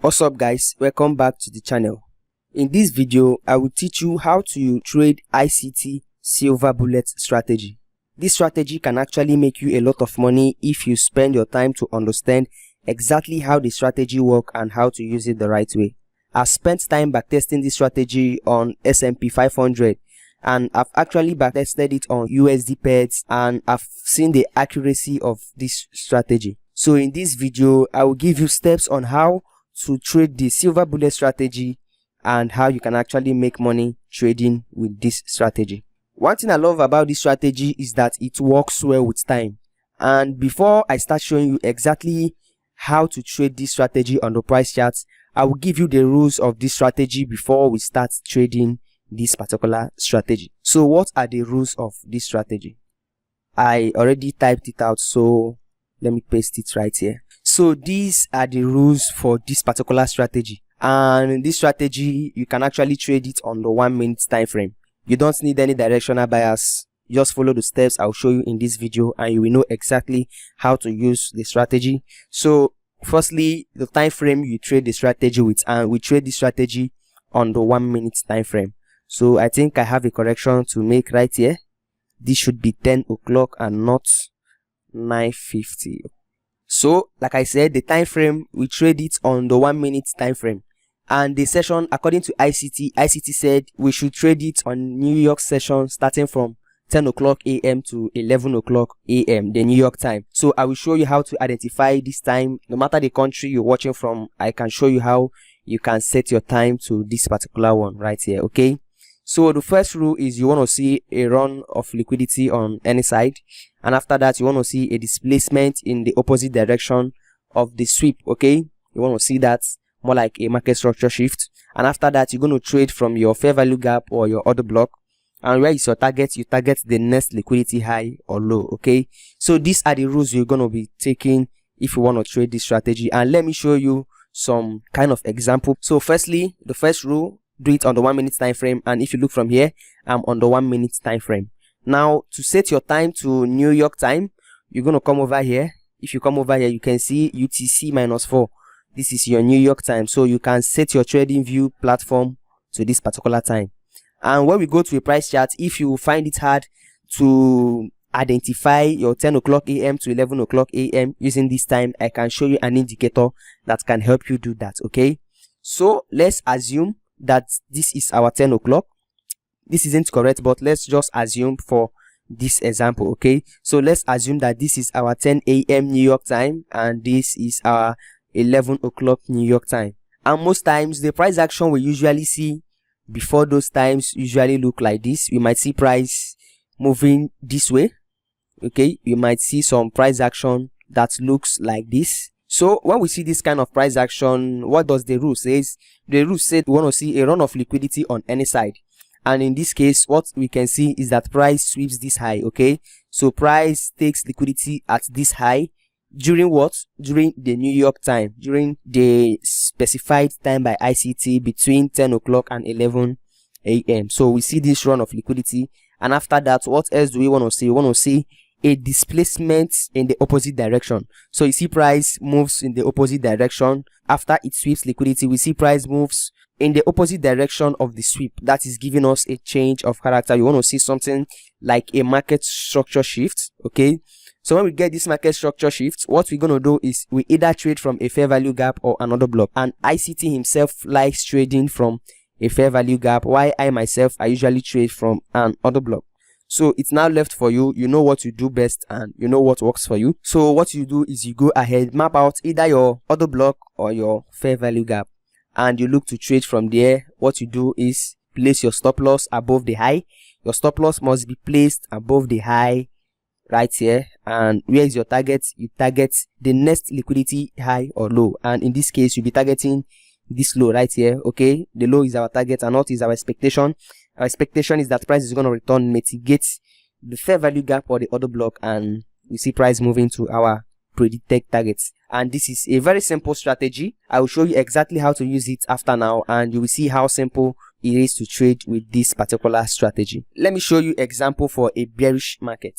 What's up guys, welcome back to the channel. In this video I will teach you how to trade ICT silver bullet strategy. This strategy can actually make you a lot of money if you spend your time to understand exactly how the strategy works and how to use it the right way. I've spent time backtesting this strategy on S&P 500 and I've actually backtested it on USD pairs and I've seen the accuracy of this strategy. So in this video I will give you steps on how to trade the silver bullet strategy and how you can actually make money trading with this strategy. One thing I love about this strategy is that it works well with time. And before I start showing you exactly how to trade this strategy on the price charts, I will give you the rules of this strategy before we start trading this particular strategy. So what are the rules of this strategy? I already typed it out, so let me paste it right here. So these are the rules for this particular strategy, and in this strategy you can actually trade it on the 1 minute time frame. You don't need any directional bias, just follow the steps I'll show you in this video and you will know exactly how to use the strategy. So firstly, the time frame you trade the strategy with, and we trade the strategy on the 1 minute time frame. So I think I have a correction to make right here. This should be 10 o'clock and not 9:50. So like I said, the time frame we trade it on the 1 minute time frame, and the session, according to ICT said we should trade it on New York session starting from 10 o'clock AM to 11 o'clock AM, the New York time. So I will show you how to identify this time. No matter the country you're watching from, I can show you how you can set your time to this particular one right here. Okay, so the first rule is you want to see a run of liquidity on any side, and after that you want to see a displacement in the opposite direction of the sweep. Okay, you want to see that, more like a market structure shift, and after that you're going to trade from your fair value gap or your order block, and where is your target? You target the next liquidity high or low. Okay, so these are the rules you're going to be taking if you want to trade this strategy, and let me show you some kind of example. So firstly, the first rule, do it on the 1 minute time frame, and if you look from here, I'm on the 1 minute time frame. Now to set your time to New York time, you're going to come over here. If you come over here, you can see UTC -4. This is your New York time, so you can set your trading view platform to this particular time. And when we go to a price chart, if you find it hard to identify your 10 o'clock AM to 11 o'clock AM using this time, I can show you an indicator that can help you do that. Okay, so let's assume that this is our 10 o'clock. This isn't correct, but let's just assume for this example. Okay, so let's assume that this is our 10 AM New York time and this is our 11 o'clock New York time. And most times the price action we usually see before those times usually look like this. We might see price moving this way. Okay, you might see some price action that looks like this. So when we see this kind of price action, what does the rule say? The rule said we want to see a run of liquidity on any side, and in this case what we can see is that price sweeps this high. Okay, so price takes liquidity at this high during what? During the New York time, during the specified time by ICT between 10 o'clock and 11 AM. So we see this run of liquidity, and after that, what else do we want to see? We want to see a displacement in the opposite direction. So you see price moves in the opposite direction. After it sweeps liquidity, we see price moves in the opposite direction of the sweep. That is giving us a change of character. You want to see something like a market structure shift. Okay, so when we get this market structure shift, what we're going to do is we either trade from a fair value gap or another block, and ICT himself likes trading from a fair value gap, while I myself, I usually trade from an order block. So it's now left for you. You know what you do best and you know what works for you. So what you do is you go ahead, map out either your order block or your fair value gap, and you look to trade from there. What you do is place your stop loss above the high. Your stop loss must be placed above the high right here, and where is your target? You target the next liquidity high or low, and in this case you'll be targeting this low right here. Okay, the low is our target and what is our expectation? Our expectation is that price is going to return, mitigate the fair value gap or the order block, and we see price moving to our predicted targets. And this is a very simple strategy. I will show you exactly how to use it after now, and you will see how simple it is to trade with this particular strategy. Let me show you example for a bearish market.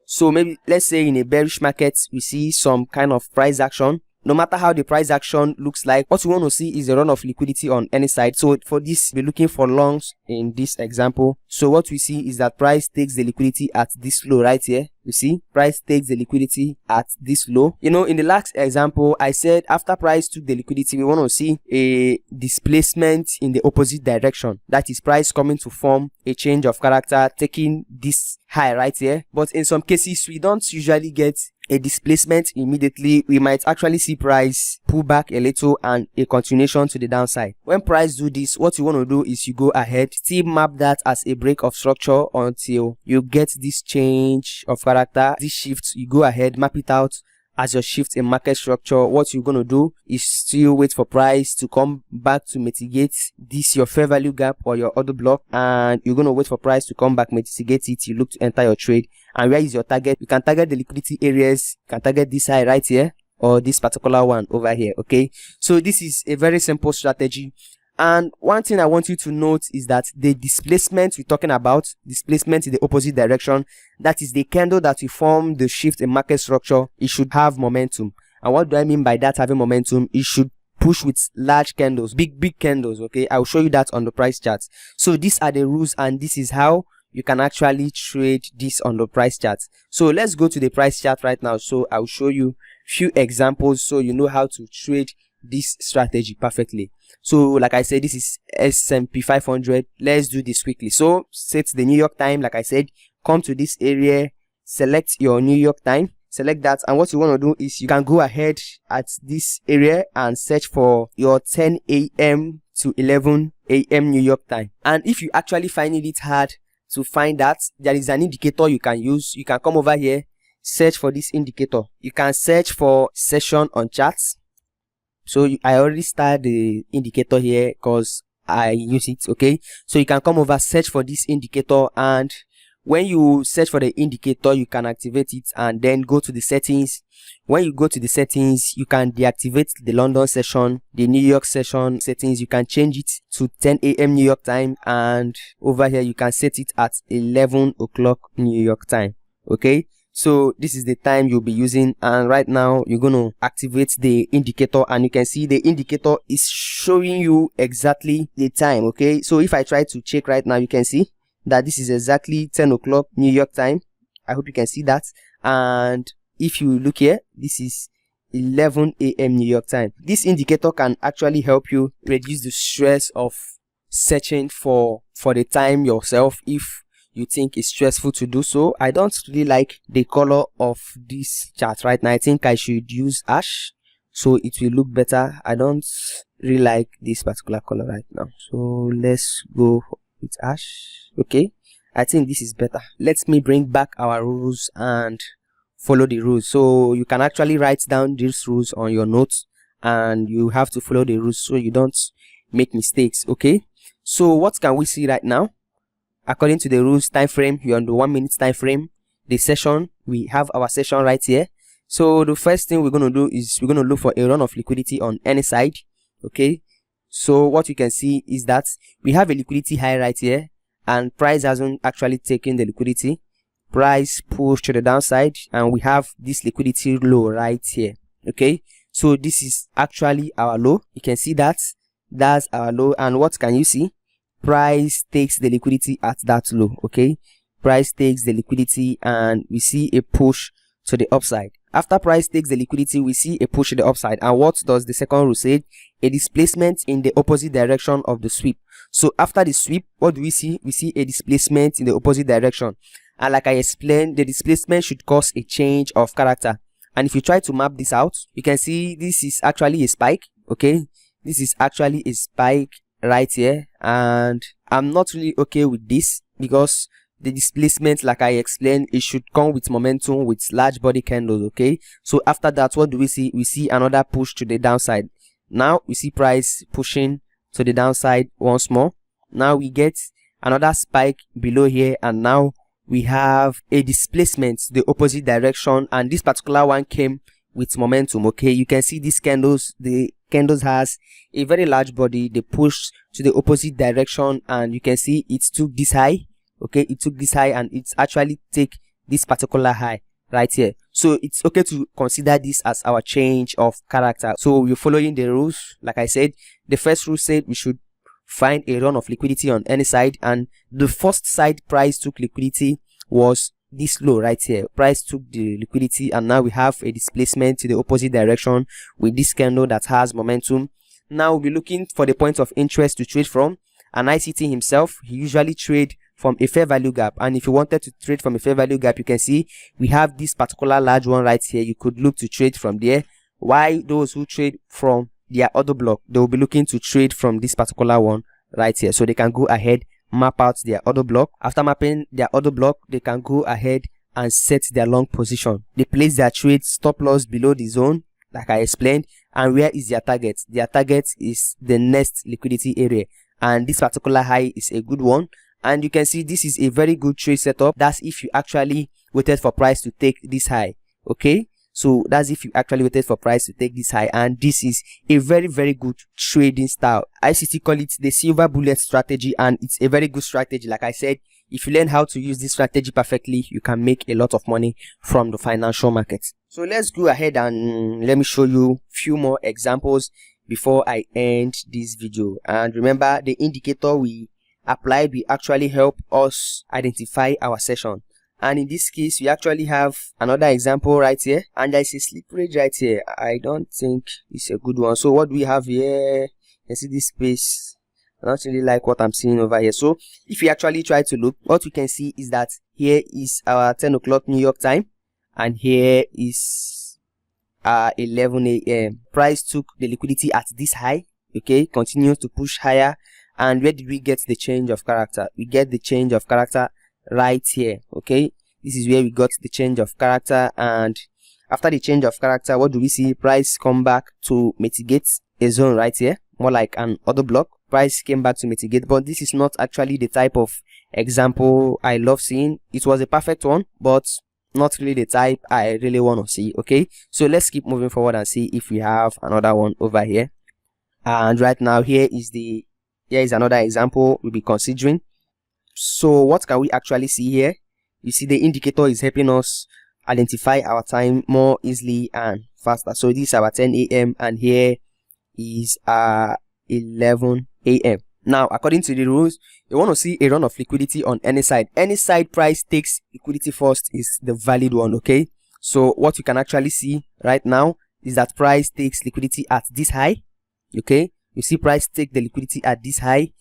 So maybe let's say in a bearish market we see some kind of price action no matter how the price action looks like, what we want to see is a run of liquidity on any side. So for this, we're looking for longs in this example. So what we see is that price takes the liquidity at this low right here. You see, price takes the liquidity at this low. You know, in the last example, I said after price took the liquidity, we want to see a displacement in the opposite direction. That is price coming to form a change of character, taking this high right here. But in some cases, we don't usually get a displacement immediately. We might actually see price pull back a little and a continuation to the downside. When price do this, what you want to do is you go ahead, still map that as a break of structure until you get this change of character, this shift. You go ahead, map it out as your shift in market structure. What you're going to do is still wait for price to come back to mitigate this your fair value gap or your order block, and you're going to wait for price to come back, mitigate it. You look to enter your trade. And where is your target? You can target the liquidity areas. You can target this high right here or this particular one over here. Okay, so this is a very simple strategy. And one thing I want you to note is that the displacement we're talking about, displacement in the opposite direction, that is the candle that will form the shift in market structure, it should have momentum. And what do I mean by that having momentum? It should push with large candles, big candles. Okay, I'll show you that on the price charts. So these are the rules, and this is how you can actually trade this on the price chart. So let's go to the price chart right now. So I'll show you few examples so you know how to trade this strategy perfectly. So like I said, this is S&P 500. Let's do this quickly. So set the New York time. Like I said, come to this area, select your New York time, select that, and what you want to do is you can go ahead at this area and search for your 10 a.m. to 11 a.m. New York time. And if you actually finding it hard to find that, there is an indicator you can use. You can come over here, search for this indicator. You can search for session on charts. So I already started the indicator here because I use it. Okay, so you can come over, search for this indicator, and when you search for the indicator, you can activate it and then go to the settings. When you go to the settings, you can deactivate the London session, the New York session settings. You can change it to 10 a.m. New York time, and over here you can set it at 11 o'clock New York time. Okay, so this is the time you'll be using, and right now you're going to activate the indicator, and you can see the indicator is showing you exactly the time. Okay, so if I try to check right now, you can see that this is exactly 10 o'clock New York time. I hope you can see that. And if you look here, this is 11 a.m. New York time. This indicator can actually help you reduce the stress of searching for the time yourself if you think it's stressful to do so. I don't really like the color of this chart right now. I think I should use ash so it will look better. I don't really like this particular color right now, so let's go with ash. Okay, I think this is better. Let me bring back our rules and follow the rules. So you can actually write down these rules on your notes, and you have to follow the rules so you don't make mistakes. Okay, so what can we see right now? According to the rules, time frame, you're on the 1 minute time frame. The session, we have our session right here. So the first thing we're going to do is we're going to look for a run of liquidity on any side. Okay, so what you can see is that we have a liquidity high right here, and price hasn't actually taken the liquidity. Price pushed to the downside, and we have this liquidity low right here. Okay, so this is actually our low. You can see that that's our low, and what can you see? Price takes the liquidity at that low. Okay, price takes the liquidity, and we see a push to the upside. After price takes the liquidity, we see a push to the upside, and what does the second rule say? A displacement in the opposite direction of the sweep. So after the sweep, what do we see? We see a displacement in the opposite direction, and like I explained, the displacement should cause a change of character. And if you try to map this out, you can see this is actually a spike. Okay, this is actually a spike right here, and I'm not really okay with this because the displacement, like I explained, it should come with momentum with large body candles. Okay, so after that, what do we see? We see another push to the downside. Now we see price pushing to the downside once more. Now we get another spike below here, and now we have a displacement the opposite direction, and this particular one came with momentum. Okay, you can see these candles, the candles has a very large body. They push to the opposite direction, and you can see it took this high. Okay, it took this high, and it's actually take this particular high right here. So it's okay to consider this as our change of character. So we're following the rules. Like I said, the first rule said we should find a run of liquidity on any side, and the first side price took liquidity was this low right here. Price took the liquidity, and now we have a displacement to the opposite direction with this candle that has momentum. Now we'll be looking for the point of interest to trade from, and ICT himself, he usually trade from a fair value gap. And if you wanted to trade from a fair value gap, you can see we have this particular large one right here. You could look to trade from there. Why those who trade from their order block, they will be looking to trade from this particular one right here, so they can go ahead, map out their order block. After mapping their order block, they can go ahead and set their long position. They place their trade stop loss below the zone, like I explained. And where is their target? Their target is the next liquidity area, and this particular high is a good one. And you can see this is a very good trade setup. That's if you actually waited for price to take this high. Okay, so that's if you actually waited for price to take this high, and this is a very good trading style. ICT call it the silver bullet strategy, and it's a very good strategy. Like I said, if you learn how to use this strategy perfectly, you can make a lot of money from the financial market. So let's go ahead and let me show you a few more examples before I end this video. And remember, the indicator we applied will actually help us identify our session. And in this case, we actually have another example right here, and there's a slip rate right here. I don't think it's a good one. So what do we have here? You see this space. I don't really like what I'm seeing over here. So if we actually try to look, what we can see is that here is our 10 o'clock New York time, and here is 11 a.m. Price took the liquidity at this high. Okay, continues to push higher. And where did we get the change of character? We get the change of character right here. Okay, this is where we got the change of character. And after the change of character, what do we see? Price come back to mitigate a zone right here, more like an order block. Price came back to mitigate, but this is not actually the type of example I love seeing. It was a perfect one, but not really the type I really want to see. Okay, so let's keep moving forward and see if we have another one over here. And right now, here is another example we'll be considering. So what can we actually see here? You see the indicator is helping us identify our time more easily and faster. So this is our 10 a.m. and here is 11 a.m. Now, according to the rules, you want to see a run of liquidity on any side. Any side price takes liquidity first is the valid one. Okay, so what you can actually see right now is that price takes liquidity at this high. Okay, you see price take the liquidity at this high.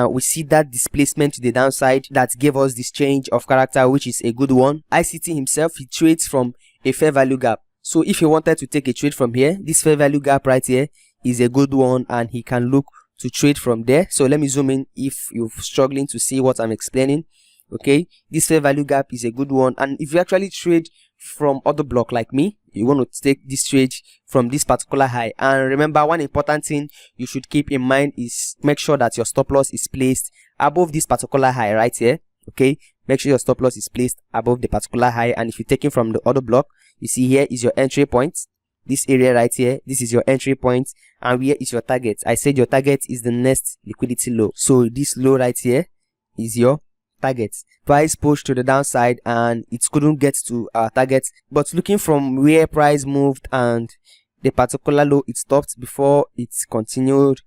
We see that displacement to the downside that gave us this change of character, which is a good one. ICT himself, he trades from a fair value gap. So if you wanted to take a trade from here, this fair value gap right here is a good one, and he can look to trade from there. So let me zoom in if you're struggling to see what I'm explaining. Okay, this fair value gap is a good one, and if you actually trade from other block like me, you want to take this trade from this particular high. And remember, one important thing you should keep in mind is make sure that your stop loss is placed above this particular high right here. Okay, make sure your stop loss is placed above the particular high. And if you're taking from the other block, you see here is your entry point. This area right here, this is your entry point, and where is your target? I said your target is the next liquidity low. So this low right here is your target. Price pushed to the downside and it couldn't get to our target, but looking from where price moved and the particular low, it stopped before it continued.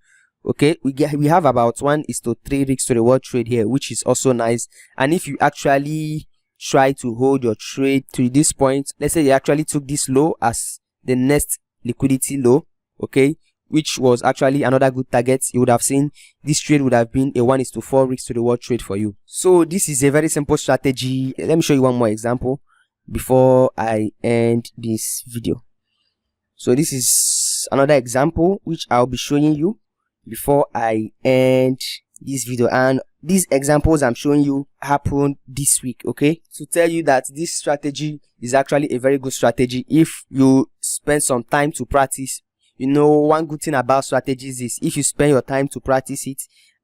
Okay, we have about 1:3 risk to reward trade here, which is also nice. And if you actually try to hold your trade to this point, let's say you actually took this low as the next liquidity low, okay, which was actually another good target, you would have seen this trade would have been a 1:4 risk to reward trade for you. So this is a very simple strategy. Let me show you one more example before I end this video. So this is another example which I'll be showing you before I end this video, and these examples I'm showing you happened this week. Okay, to tell you that this strategy is actually a very good strategy if you spend some time to practice. You know, one good thing about strategies is if you spend your time to practice it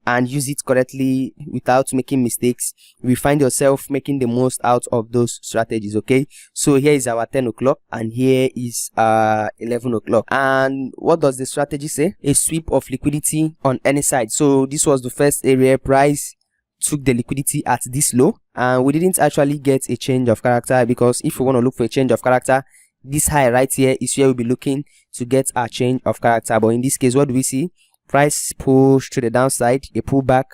and use it correctly without making mistakes, you find yourself making the most out of those strategies. Okay, so here is our 10 o'clock and here is 11 o'clock. And what does the strategy say? A sweep of liquidity on any side. So this was the first area. Price took the liquidity at this low, and we didn't actually get a change of character, because if we want to look for a change of character, this high right here is where we'll be looking to get our change of character. But in this case, what do we see? Price push to the downside, a pullback,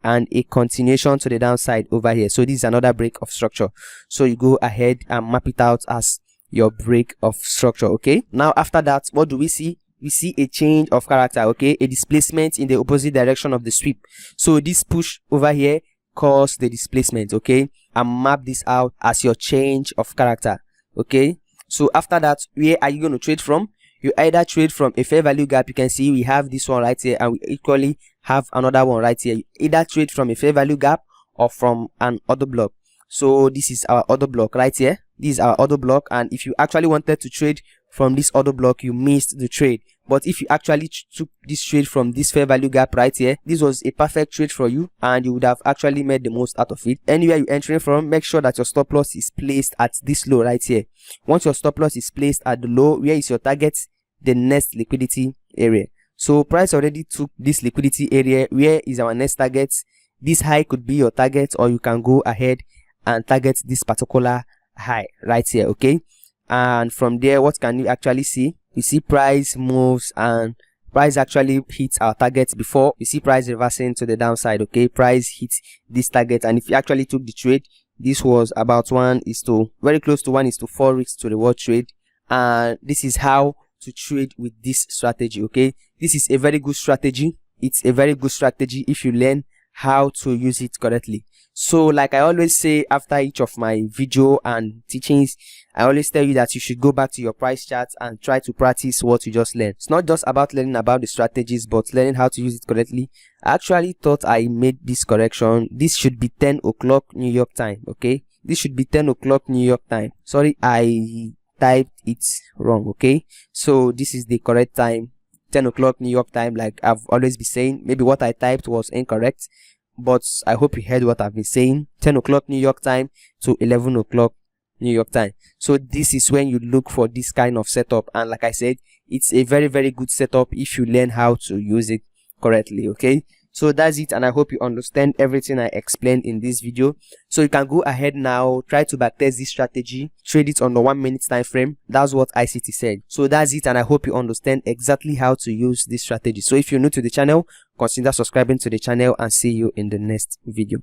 and a continuation to the downside over here. So this is another break of structure. So you go ahead and map it out as your break of structure. Okay, now after that, what do we see? We see a change of character. Okay, a displacement in the opposite direction of the sweep. So this push over here caused the displacement. Okay, and map this out as your change of character. Okay, so after that, where are you going to trade from? You either trade from a fair value gap. You can see we have this one right here, and we equally have another one right here. You either trade from a fair value gap or from an order block. So this is our order block right here. This is our order block, and if you actually wanted to trade from this order block, you missed the trade. But if you actually took this trade from this fair value gap right here, this was a perfect trade for you, and you would have actually made the most out of it. Anywhere you're entering from, make sure that your stop loss is placed at this low right here. Once your stop loss is placed at the low, where is your target? The next liquidity area. So price already took this liquidity area. Where is our next target? This high could be your target, or you can go ahead and target this particular high right here. Okay, and from there, what can you actually see? You see price moves, and price actually hits our target before. You see price reversing to the downside. Okay, price hits this target, and if you actually took the trade, this was about very close to 1:4 risk to reward trade. And this is how to trade with this strategy. Okay, this is a very good strategy. It's a very good strategy if you learn how to use it correctly. So like I always say after each of my video and teachings, I always tell you that you should go back to your price charts and try to practice what you just learned. It's not just about learning about the strategies, but learning how to use it correctly. I actually thought I made this correction. This should be 10 o'clock New York time. Okay, this should be 10 o'clock New York time. Sorry, I typed it wrong. Okay, so this is the correct time, 10 o'clock New York time. Like I've always been saying, maybe what I typed was incorrect, but I hope you heard what I've been saying. 10 o'clock New York time to 11 o'clock New York time. So this is when you look for this kind of setup, and like I said, it's a very, very good setup if you learn how to use it correctly. Okay, so that's it, and I hope you understand everything I explained in this video. So you can go ahead now, try to backtest this strategy, trade it on the 1 minute time frame. That's what ICT said. So that's it, and I hope you understand exactly how to use this strategy. So if you're new to the channel, consider subscribing to the channel, and see you in the next video.